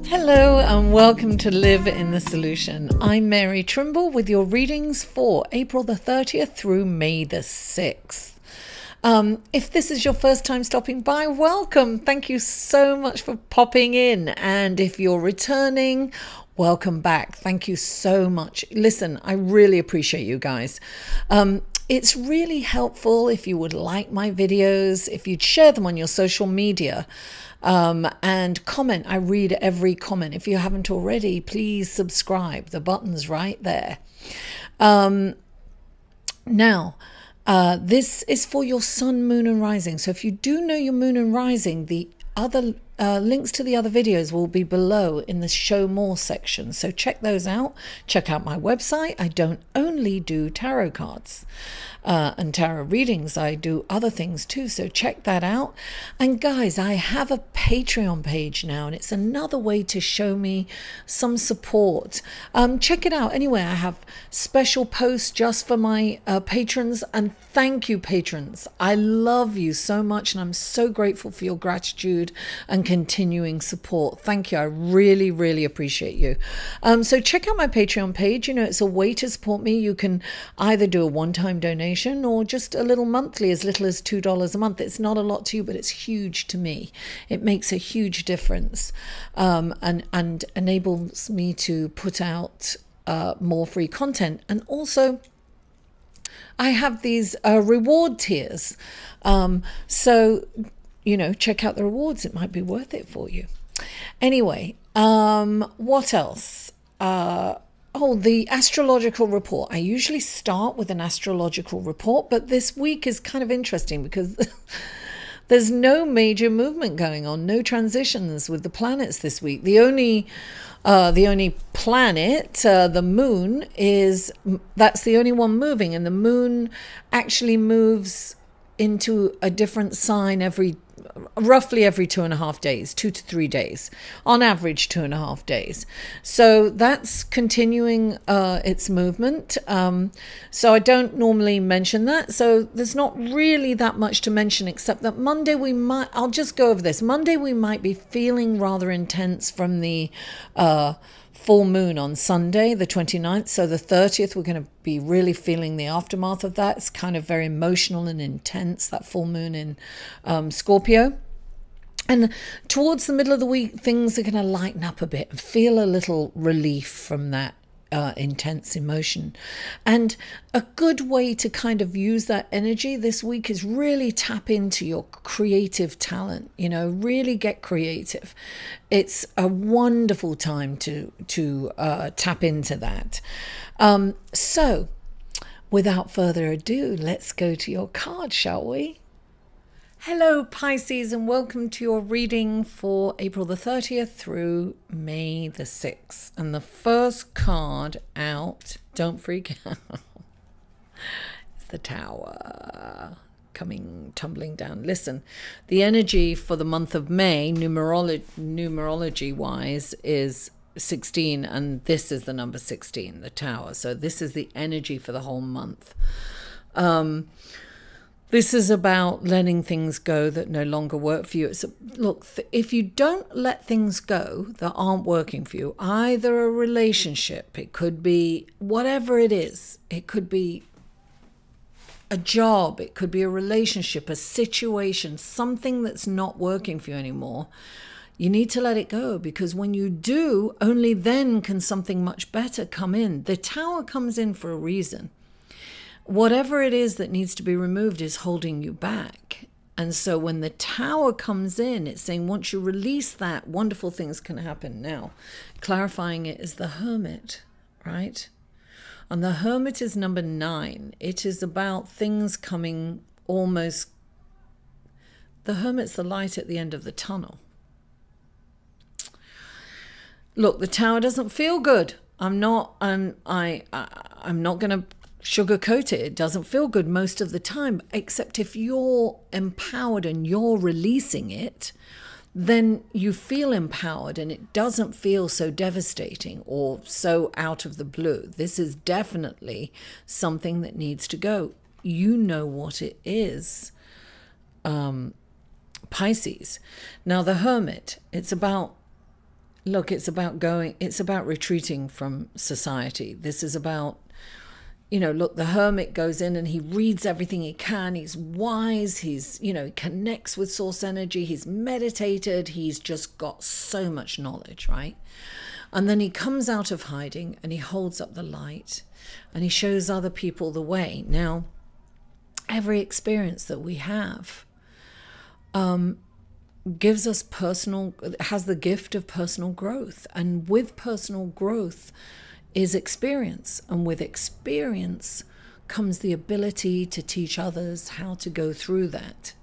Hello and welcome to Live in the Solution. I'm Mary Trimble with your readings for April the 30th through May the 6th. If this is your first time stopping by, welcome. Thank you so much for popping in. And if you're returning, welcome back. Thank you so much. Listen, I really appreciate you guys. It's really helpful if you would like my videos, if you'd share them on your social media. And comment. I read every comment. If you haven't already, please subscribe. The button's right there. Now, this is for your sun, moon and rising. So if you do know your moon and rising, the other links to the other videos will be below in the show more section. So check those out. Check out my website. I don't only do tarot cards and tarot readings. I do other things too. So check that out. And guys, I have a Patreon page now, and it's another way to show me some support. Check it out. Anyway, I have special posts just for my patrons, and thank you, patrons. I love you so much, and I'm so grateful for your gratitude and continuing support. Thank you. I really, really appreciate you. So check out my Patreon page. You know, it's a way to support me. You can either do a one-time donation or just a little monthly, as little as $2 a month. It's not a lot to you, but it's huge to me. It makes a huge difference, and enables me to put out more free content. And also, I have these reward tiers. So, you know, check out the rewards. It might be worth it for you. Anyway, what else? Oh, the astrological report. I usually start with an astrological report, but this week is kind of interesting because there's no major movement going on, no transitions with the planets this week. The only planet, the moon, that's the only one moving, and the moon actually moves into a different sign roughly every 2.5 days, 2 to 3 days, on average 2.5 days. So that's continuing its movement. So I don't normally mention that. So there's not really that much to mention, except that Monday I'll just go over this. Monday we might be feeling rather intense from the full moon on Sunday, the 29th. So the 30th, we're going to be really feeling the aftermath of that. It's kind of very emotional and intense, that full moon in Scorpio. And towards the middle of the week, things are going to lighten up a bit and feel a little relief from that intense emotion. And a good way to kind of use that energy this week is really tap into your creative talent. You know, really get creative. It's a wonderful time to tap into that. So without further ado, let's go to your card, shall we? Hello Pisces, and welcome to your reading for April the 30th through May the 6th. And the first card out, don't freak out, it's the Tower coming tumbling down. Listen, the energy for the month of May, numerology wise, is 16, and this is the number 16, the Tower. So this is the energy for the whole month. This is about letting things go that no longer work for you. Look, if you don't let things go that aren't working for you, either a relationship, it could be whatever it is. It could be a job, it could be a relationship, a situation, something that's not working for you anymore. You need to let it go, because when you do, only then can something much better come in. The Tower comes in for a reason. Whatever it is that needs to be removed is holding you back. And so when the Tower comes in, it's saying once you release that, wonderful things can happen. Now, clarifying it is the Hermit, right? And the Hermit is number 9. It is about things coming almost... The Hermit's the light at the end of the tunnel. Look, the Tower doesn't feel good. I'm not going to sugarcoat it. It doesn't feel good most of the time, except if you're empowered and you're releasing it, then you feel empowered and it doesn't feel so devastating or so out of the blue. This is definitely something that needs to go. You know what it is, Pisces. Now, the Hermit, it's about look, it's about retreating from society. This is about, look, the hermit goes in and he reads everything he can. He's wise. He's, he connects with source energy. He's meditated. He's just got so much knowledge, right? And then he comes out of hiding and he holds up the light and he shows other people the way. Now, every experience that we have gives us has the gift of personal growth. And with personal growth is experience. And with experience comes the ability to teach others how to go through that.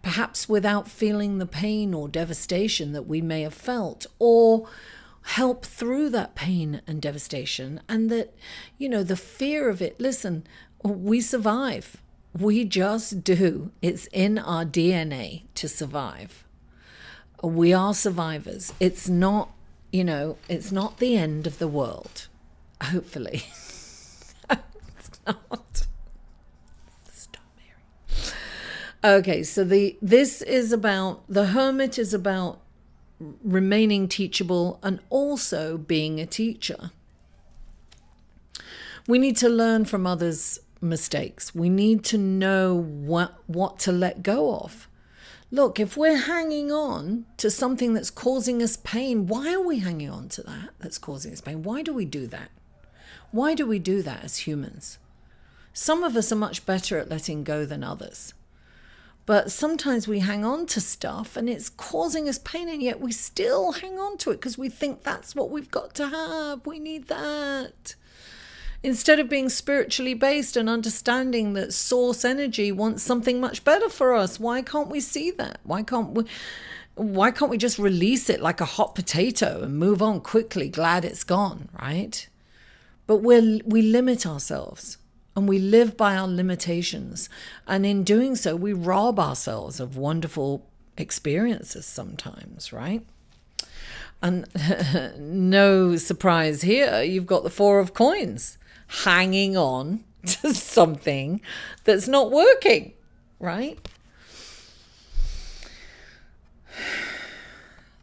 Perhaps without feeling the pain or devastation that we may have felt, or help through that pain and devastation. And that, the fear of it, listen, we survive. We just do. It's in our DNA to survive. We are survivors. It's not, it's not the end of the world. Hopefully. It's not. Stop, Mary. Okay, so the hermit is about remaining teachable and also being a teacher. We need to learn from others' mistakes. We need to know what to let go of. Look, if we're hanging on to something that's causing us pain, why are we hanging on to that that's causing us pain? Why do we do that? Why do we do that as humans? Some of us are much better at letting go than others. But sometimes we hang on to stuff and it's causing us pain, and yet we still hang on to it because we think that's what we've got to have. We need that. Instead of being spiritually based and understanding that source energy wants something much better for us, why can't we see that? Why can't we just release it like a hot potato and move on quickly, glad it's gone, right? But we limit ourselves and we live by our limitations. And in doing so, we rob ourselves of wonderful experiences sometimes, right? And no surprise here, you've got the Four of Coins hanging on to something that's not working, right?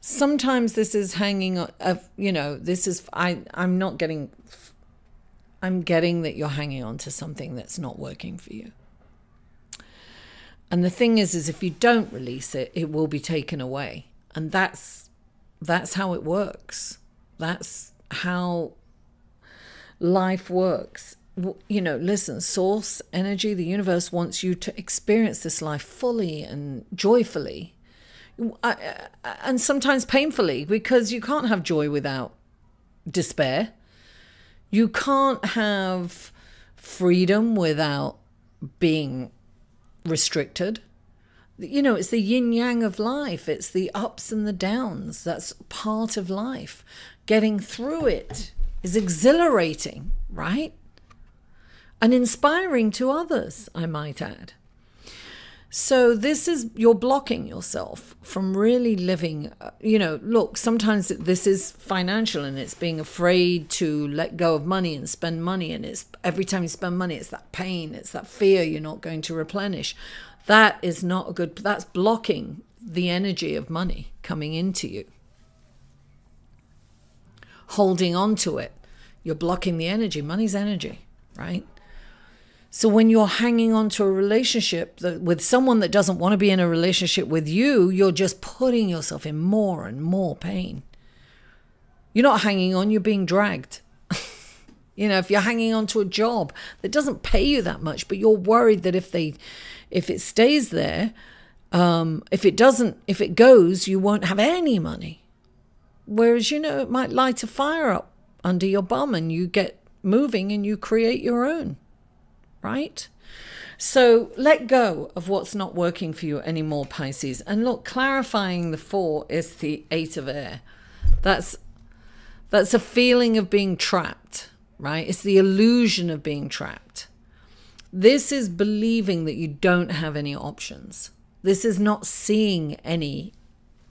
Sometimes this is hanging on, I'm getting that you're hanging on to something that's not working for you. And the thing is if you don't release it, it will be taken away. And that's how it works. That's how life works. Listen, source energy, the universe wants you to experience this life fully and joyfully, and sometimes painfully, because you can't have joy without despair. You can't have freedom without being restricted. It's the yin yang of life. It's the ups and the downs. That's part of life. Getting through it is exhilarating, right? And inspiring to others, I might add. So you're blocking yourself from really living, look, sometimes this is financial and it's being afraid to let go of money and spend money. And it's every time you spend money, it's that pain, it's that fear you're not going to replenish. That's blocking the energy of money coming into you. Holding on to it, you're blocking the energy. Money's energy, right? So when you're hanging on to a relationship with someone that doesn't want to be in a relationship with you, you're just putting yourself in more and more pain. You're not hanging on, you're being dragged. If you're hanging on to a job that doesn't pay you that much, but you're worried that if it stays there, if it goes, you won't have any money. Whereas, it might light a fire up under your bum and you get moving and you create your own, right? So let go of what's not working for you anymore, Pisces. And look, clarifying the 4 is the 8 of air. That's a feeling of being trapped, right? It's the illusion of being trapped. This is believing that you don't have any options. This is not seeing any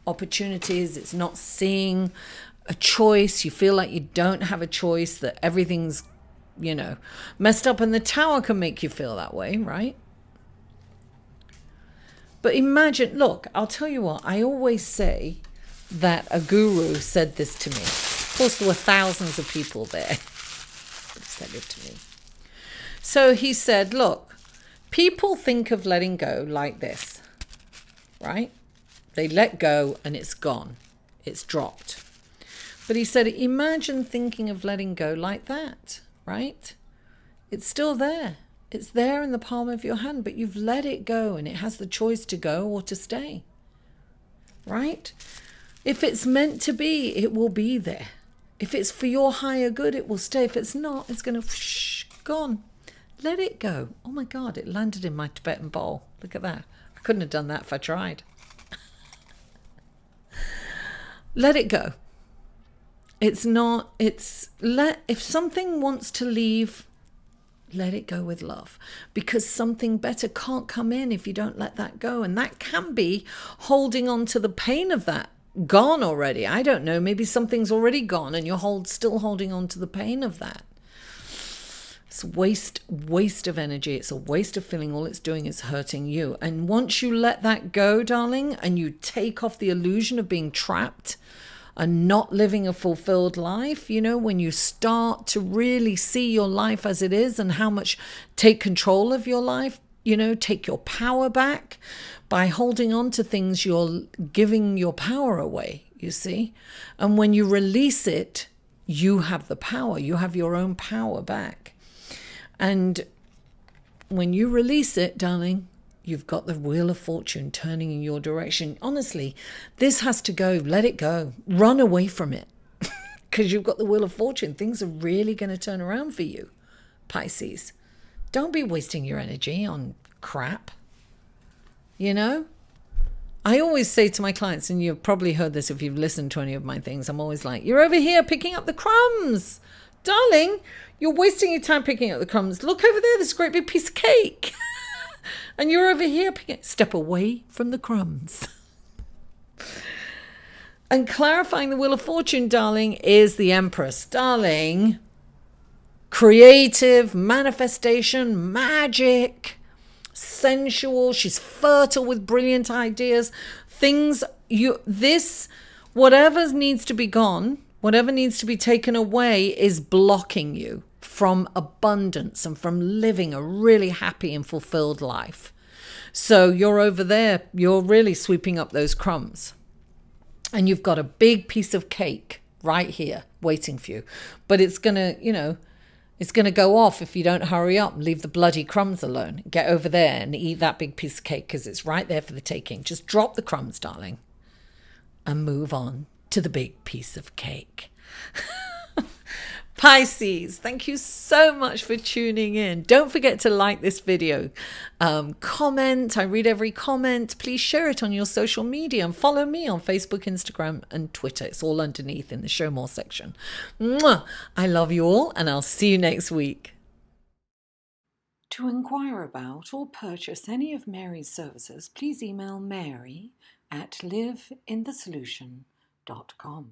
opportunities. It's not seeing a choice. You feel like you don't have a choice, that everything's, messed up, and the Tower can make you feel that way, right? But imagine, look, I'll tell you what, I always say, that a guru said this to me. Of course, there were thousands of people there. He said it to me. So he said, look, people think of letting go like this, right? They let go and it's gone. It's dropped. But he said, imagine thinking of letting go like that, right? It's still there. It's there in the palm of your hand, but you've let it go and it has the choice to go or to stay, right? If it's meant to be, it will be there. If it's for your higher good, it will stay. If it's not, it's going to gone. Let it go. Oh my God, it landed in my Tibetan bowl. Look at that. I couldn't have done that if I tried. Let it go. It's not, if something wants to leave, let it go with love, because something better can't come in if you don't let that go. And that can be holding on to the pain of that gone already. I don't know, maybe something's already gone and you're still holding on to the pain of that. It's waste of energy. It's a waste of feeling. All it's doing is hurting you. And once you let that go, darling, and you take off the illusion of being trapped and not living a fulfilled life, you know, when you start to really see your life as it is and how much take control of your life, you know, take your power back. By holding on to things, you're giving your power away, you see. And when you release it, you have the power. You have your own power back. And when you release it, darling, you've got the wheel of fortune turning in your direction. Honestly, this has to go. Let it go. Run away from it. Because you've got the wheel of fortune. Things are really going to turn around for you, Pisces. Don't be wasting your energy on crap. You know? I always say to my clients, and you've probably heard this if you've listened to any of my things, I'm always like, you're over here picking up the crumbs. Darling, you're wasting your time picking up the crumbs. Look over there, there's a great big piece of cake. And you're over here picking it. Step away from the crumbs. And clarifying the wheel of fortune, darling, is the Empress. Darling, creative, manifestation, magic, sensual. She's fertile with brilliant ideas. Whatever needs to be gone, whatever needs to be taken away is blocking you from abundance and from living a really happy and fulfilled life. So you're over there, you're really sweeping up those crumbs. And you've got a big piece of cake right here waiting for you. But it's going to, you know, it's going to go off if you don't hurry up and leave the bloody crumbs alone. Get over there and eat that big piece of cake because it's right there for the taking. Just drop the crumbs, darling, and move on to the big piece of cake. Pisces, thank you so much for tuning in. Don't forget to like this video, comment. I read every comment. Please share it on your social media and follow me on Facebook, Instagram, and Twitter. It's all underneath in the show more section. Mwah! I love you all, and I'll see you next week. To inquire about or purchase any of Mary's services, please email Mary at liveinthesolution.com.